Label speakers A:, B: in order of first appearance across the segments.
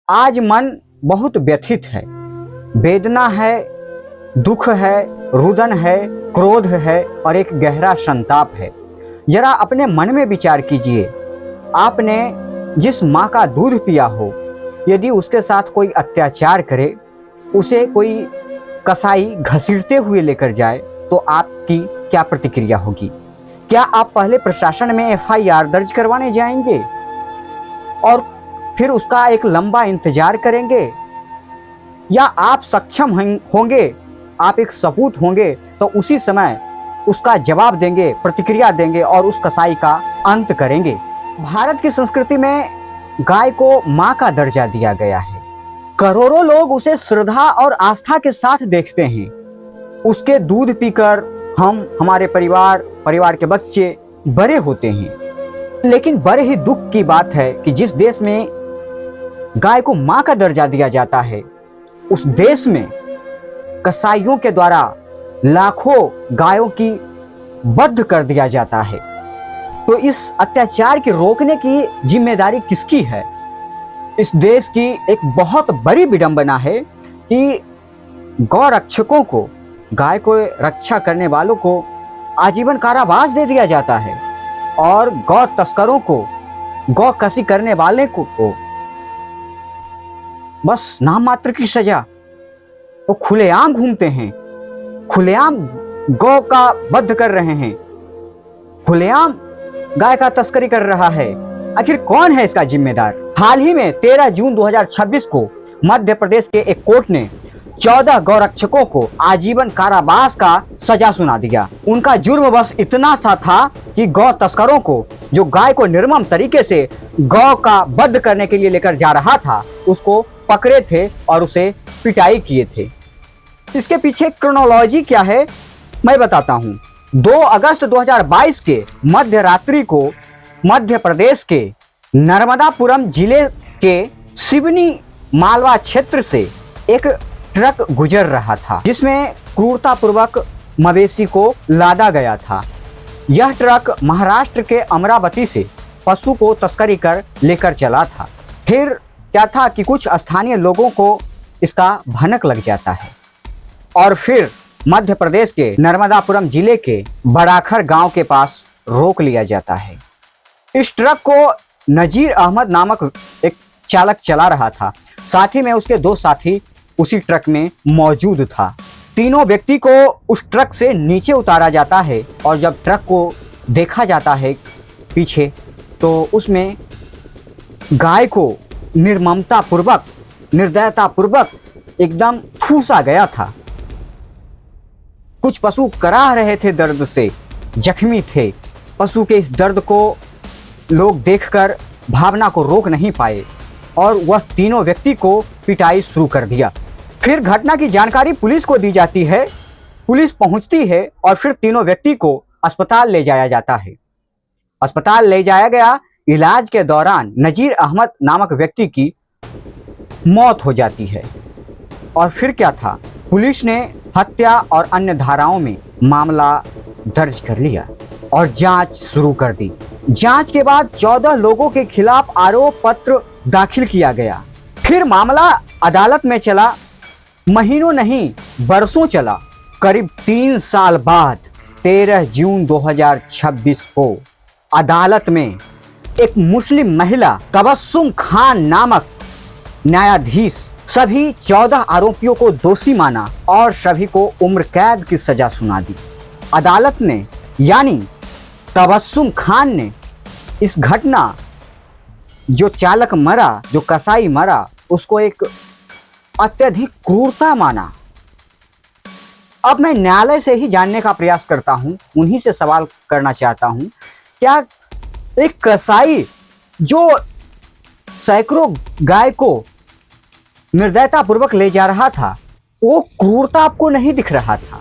A: आज मन बहुत व्यथित है, वेदना है, दुख है, रुदन है, क्रोध है और एक गहरा संताप है। जरा अपने मन में विचार कीजिए, आपने जिस माँ का दूध पिया हो, यदि उसके साथ कोई अत्याचार करे, उसे कोई कसाई घसीटते हुए लेकर जाए, तो आपकी क्या प्रतिक्रिया होगी? क्या आप पहले प्रशासन में एफआईआर दर्ज करवाने जाएंगे और फिर उसका एक लंबा इंतजार करेंगे, या आप सक्षम होंगे, आप एक सपूत होंगे तो उसी समय उसका जवाब देंगे, प्रतिक्रिया देंगे और उस कसाई का अंत करेंगे? भारत की संस्कृति में गाय को मां का दर्जा दिया गया है। करोड़ों लोग उसे श्रद्धा और आस्था के साथ देखते हैं। उसके दूध पीकर हमारे परिवार के बच्चे बड़े होते हैं। लेकिन बड़े ही दुख की बात है कि जिस देश में गाय को मां का दर्जा दिया जाता है, उस देश में कसाईयों के द्वारा लाखों गायों की वध कर दिया जाता है। तो इस अत्याचार के रोकने की जिम्मेदारी किसकी है? इस देश की एक बहुत बड़ी विडंबना है कि गौ रक्षकों को, गाय को रक्षा करने वालों को आजीवन कारावास दे दिया जाता है और गौ तस्करों को, गौ कसी करने वाले को बस नाम मात्र की सजा। वो खुलेआम घूमते हैं, खुलेआम गौ का वध कर रहे हैं, खुलेआम गाय का तस्करी कर रहा है। आखिर कौन है इसका जिम्मेदार? हाल ही में 13 जून 2026 को मध्य प्रदेश के एक कोर्ट ने 14 गौरक्षकों को आजीवन कारावास का सजा सुना दिया। उनका जुर्म बस इतना सा था कि गौ तस्करों को, जो गाय को निर्मम तरीके से गौ का वध करने के लिए लेकर जा रहा था, उसको पकड़े थे और उसे पिटाई किए थे। इसके पीछे क्रोनोलॉजी क्या है मैं बताता हूं। 2 अगस्त 2022 के मध्य रात्रि को मध्य प्रदेश के नर्मदापुरम जिले के सिवनी मालवा क्षेत्र से एक ट्रक गुजर रहा था, जिसमें क्रूरतापूर्वक मवेशी को लादा गया था। यह ट्रक महाराष्ट्र के अमरावती से पशु को तस्करी कर लेकर चला था। फिर क्या था कि कुछ स्थानीय लोगों को इसका भनक लग जाता है और फिर मध्य प्रदेश के नर्मदापुरम जिले के बड़ाखर गांव के पास रोक लिया जाता है। इस ट्रक को नजीर अहमद नामक एक चालक चला रहा था। साथ ही में उसके 2 साथी उसी ट्रक में मौजूद था। तीनों व्यक्ति को उस ट्रक से नीचे उतारा जाता है और जब ट्रक को देखा जाता है पीछे, तो उसमें गाय को निर्ममता पूर्वक, निर्दयता पूर्वक एकदम ठूसा गया था। कुछ पशु कराह रहे थे, दर्द से जख्मी थे। पशु के इस दर्द को लोग देखकर भावना को रोक नहीं पाए और वह तीनों व्यक्ति को पिटाई शुरू कर दिया। फिर घटना की जानकारी पुलिस को दी जाती है। पुलिस पहुंचती है और फिर तीनों व्यक्ति को अस्पताल ले जाया जाता है। अस्पताल ले जाया गया। इलाज के दौरान नजीर अहमद नामक व्यक्ति की मौत हो जाती है। और फिर क्या था, पुलिस ने हत्या और अन्य धाराओं में मामला दर्ज कर लिया और जांच शुरू कर दी। जांच के बाद 14 लोगों के खिलाफ आरोप पत्र दाखिल किया गया। फिर मामला अदालत में चला। महीनों नहीं, बरसों चला। करीब 3 साल बाद 13 जून 2026 को अदालत में एक मुस्लिम महिला तबस्सुम खान नामक न्यायाधीश सभी 14 आरोपियों को दोषी माना और सभी को उम्र कैद की सजा सुना दी। अदालत ने, यानी तबस्सुम खान ने, इस घटना, जो चालक मरा, जो कसाई मरा, उसको एक अत्यधिक क्रूरता माना। अब मैं न्यायालय से ही जानने का प्रयास करता हूं, उन्हीं से सवाल करना चाहता हूं, क्या एक कसाई जो सैकड़ों गाय को निर्दयता पूर्वक ले जा रहा था, वो क्रूरता आपको नहीं दिख रहा था?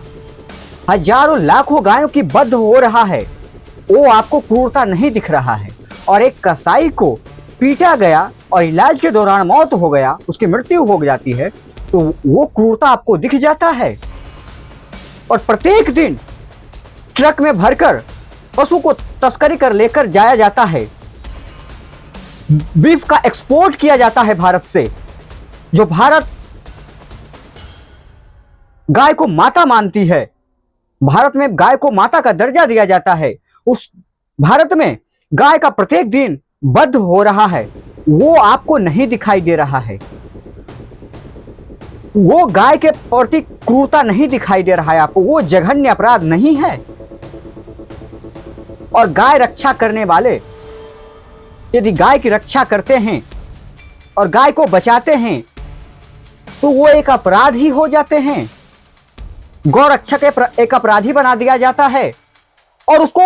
A: हजारों लाखों गायों की वध हो रहा है, वो आपको क्रूरता नहीं दिख रहा है। और एक कसाई को पीटा गया और इलाज के दौरान मौत हो गया, उसकी मृत्यु हो जाती है, तो वो क्रूरता आपको दिख जाता है। और प्रत्येक दिन ट्रक में भरकर पशु को तस्करी कर लेकर जाया जाता है, बीफ का एक्सपोर्ट किया जाता है भारत से, जो भारत गाय को माता मानती है, भारत में गाय को माता का दर्जा दिया जाता है, उस भारत में गाय का प्रत्येक दिन वध हो रहा है, वो आपको नहीं दिखाई दे रहा है। वो गाय के प्रति क्रूरता नहीं दिखाई दे रहा है आपको, वो जघन्य अपराध नहीं है। और गाय रक्षा करने वाले यदि गाय की रक्षा करते हैं और गाय को बचाते हैं तो वो एक अपराध ही हो जाते हैं। गौ रक्षक एक अपराधी बना दिया जाता है और उसको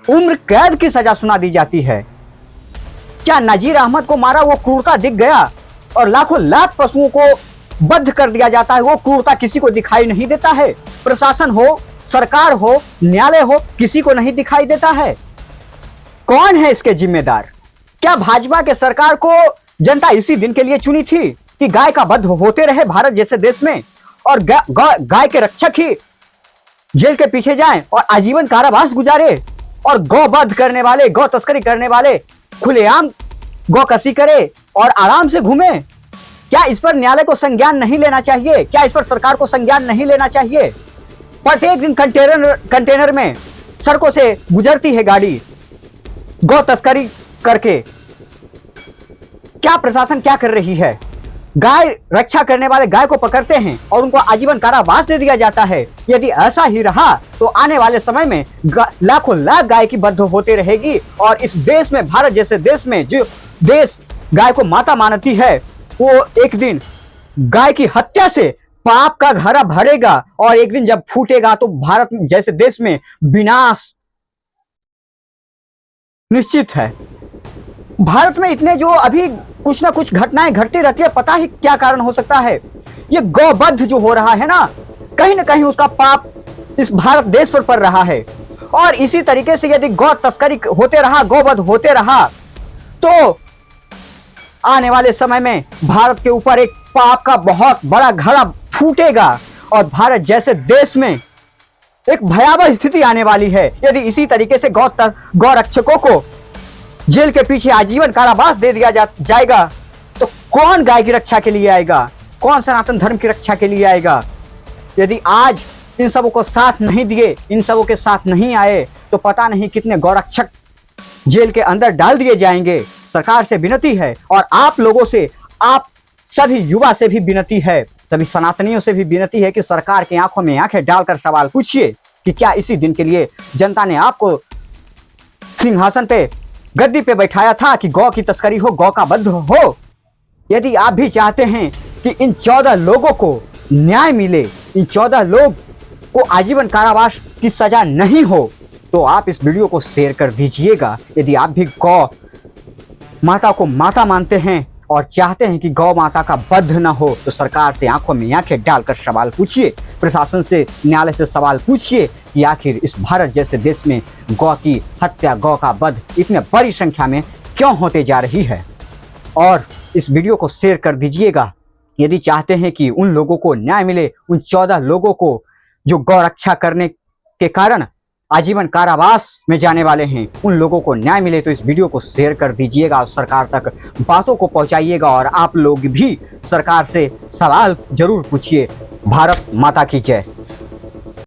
A: उम्र कैद की सजा सुना दी जाती है। क्या नजीर अहमद को मारा वो क्रूरता दिख गया और लाखों लाख पशुओं को बद्ध कर दिया जाता है, वो क्रूरता किसी को दिखाई नहीं देता है? प्रशासन हो, सरकार हो, न्यायालय हो, किसी को नहीं दिखाई देता है। कौन है इसके जिम्मेदार? क्या भाजपा के सरकार को जनता इसी दिन के लिए चुनी थी कि गाय का वध होते रहे भारत जैसे देश में और गाय के रक्षक ही जेल के पीछे जाएं और आजीवन कारावास गुजारे और गौ वध करने वाले, गौ तस्करी करने वाले खुलेआम गौ कसी करे और आराम से घूमे? क्या इस पर न्यायालय को संज्ञान नहीं लेना चाहिए? क्या इस पर सरकार को संज्ञान नहीं लेना चाहिए? प्रत्येक दिन कंटेनर में सड़कों से गुजरती है गाड़ी गौ तस्करी करके। क्या प्रशासन क्या कर रही है? गाय रक्षा करने वाले गाय को पकड़ते हैं और उनको आजीवन कारावास दे दिया जाता है। यदि ऐसा ही रहा तो आने वाले समय में लाखों लाख गाय की वध होते रहेगी और इस देश में, भारत जैसे देश में, जो देश गाय को माता मानती है, वो एक दिन गाय की हत्या से पाप का घड़ा भरेगा और एक दिन जब फूटेगा तो भारत जैसे देश में विनाश निश्चित है। भारत में इतने जो अभी कुछ ना कुछ घटनाएं घटती रहती है, पता ही क्या कारण हो सकता है। ये गौवध जो हो रहा है ना कहीं उसका पाप इस भारत देश पर पड़ रहा है। और इसी तरीके से यदि गौ तस्करी होते रहा, गौवध होते रहा तो आने वाले समय में भारत के ऊपर एक पाप का बहुत बड़ा घड़ा फूटेगा और भारत जैसे देश में एक भयावह स्थिति आने वाली है। यदि इसी तरीके से गौ रक्षकों को जेल के पीछे आजीवन कारावास दे दिया जाएगा तो कौन गाय की रक्षा के लिए आएगा? कौन सनातन धर्म की रक्षा के लिए आएगा? यदि आज इन सबों को साथ नहीं दिए, इन सबों के साथ नहीं आए तो पता नहीं कितने गौरक्षक जेल के अंदर डाल दिए जाएंगे। सरकार से विनती है और आप लोगों से, आप सभी युवा से भी विनती है, सभी सनातनियों से भी विनती है कि सरकार की आंखों में आंखें डालकर सवाल पूछिए कि क्या इसी दिन के लिए जनता ने आपको सिंहासन पे, गद्दी पे बैठाया था कि गौ की तस्करी हो, गौ का वध हो? यदि आप भी चाहते हैं कि इन 14 लोगों को न्याय मिले, इन 14 लोग को आजीवन कारावास की सजा नहीं हो, तो आप इस वीडियो को शेयर कर दीजिएगा। यदि आप भी गौ माता को माता मानते हैं और चाहते हैं कि गौ माता का वध न हो तो सरकार से आंखों में आंखें डालकर सवाल पूछिए, प्रशासन से, न्यायालय से सवाल पूछिए कि आखिर इस भारत जैसे देश में गौ की हत्या, गौ का वध इतने बड़ी संख्या में क्यों होते जा रही है। और इस वीडियो को शेयर कर दीजिएगा यदि चाहते हैं कि उन लोगों को न्याय मिले, उन 14 लोगों को जो गौ रक्षा करने के कारण आजीवन कारावास में जाने वाले हैं, उन लोगों को न्याय मिले। तो इस वीडियो को शेयर कर दीजिएगा और सरकार तक बातों को पहुंचाइएगा और आप लोग भी सरकार से सवाल जरूर पूछिए। भारत माता की जय।